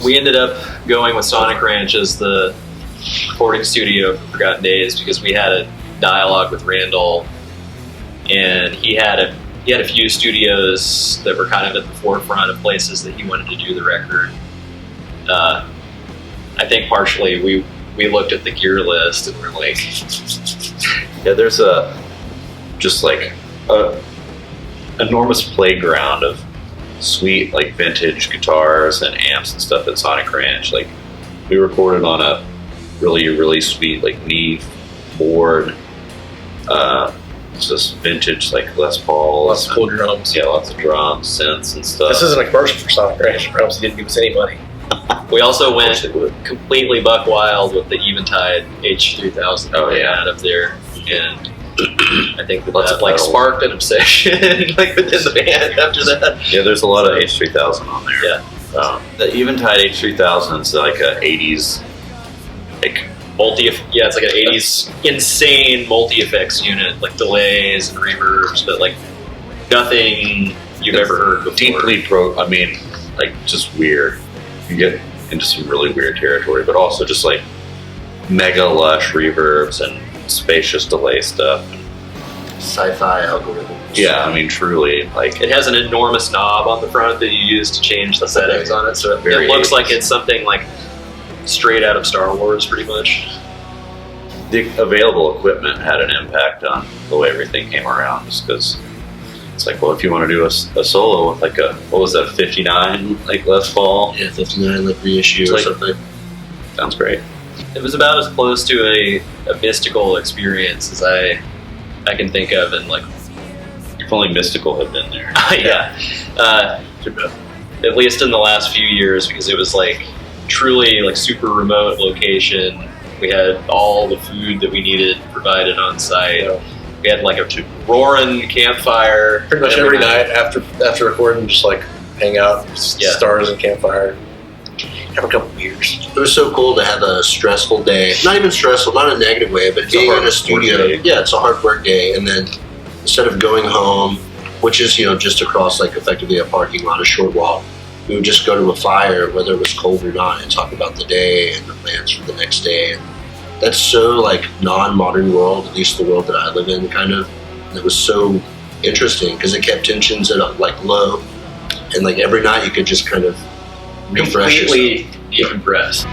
we ended up going with Sonic Ranch as the recording studio for Forgotten Days because we had a dialogue with Randall, and he had a few studios that were kind of at the forefront of places that he wanted to do the record. I think partially we looked at the gear list and we're like, yeah, there's just like a enormous playground of sweet like vintage guitars and amps and stuff at Sonic Ranch. Like we recorded on a really sweet like Neve board. It's just vintage like Les Paul. Lots of cool drums. Yeah, lots of drums, synths and stuff. This isn't a commercial for Sonic Ranch. Perhaps he didn't give us any money. we also went completely buck wild with the Eventide H3000 that we had up there, and I think that like sparked an obsession like within the band after that. Yeah, there's a lot of H3000 on there. Yeah, the Eventide H3000 is like a 80s like it's like an 80s insane multi-effects unit, like delays and reverbs, but like nothing you've ever heard before. Deeply like just weird. You get into some really weird territory, but also just like mega lush reverbs and spacious delay stuff. Sci-fi algorithms. Yeah, I mean, truly, like it has an enormous knob on the front that you use to change the settings on it, so it looks like it's something like straight out of Star Wars, pretty much. The available equipment had an impact on the way everything came around, just because it's like, well, if you want to do a solo with like a, what was that, 59 like Les Paul? Yeah, 59 like reissue or something. Sounds great. It was about as close to a mystical experience as I can think of, and like if only Mystical had been there. Yeah. At least in the last few years, because it was like truly like super remote location. We had all the food that we needed provided on site. Yeah. We had like a roaring campfire. Pretty much every night after recording, just like hang out, stars and campfire, have a couple beers. It was so cool to have a stressful day. Not even stressful, not in a negative way, but being in a studio. Yeah, it's a hard work day, and then instead of going home, which is just across like effectively a parking lot, a short walk, we would just go to a fire, whether it was cold or not, and talk about the day and the plans for the next day. And that's so like non-modern world, at least the world that I live in, kind of. And it was so interesting because it kept tensions at like low, and like every night you could just kind of refresh completely decompress.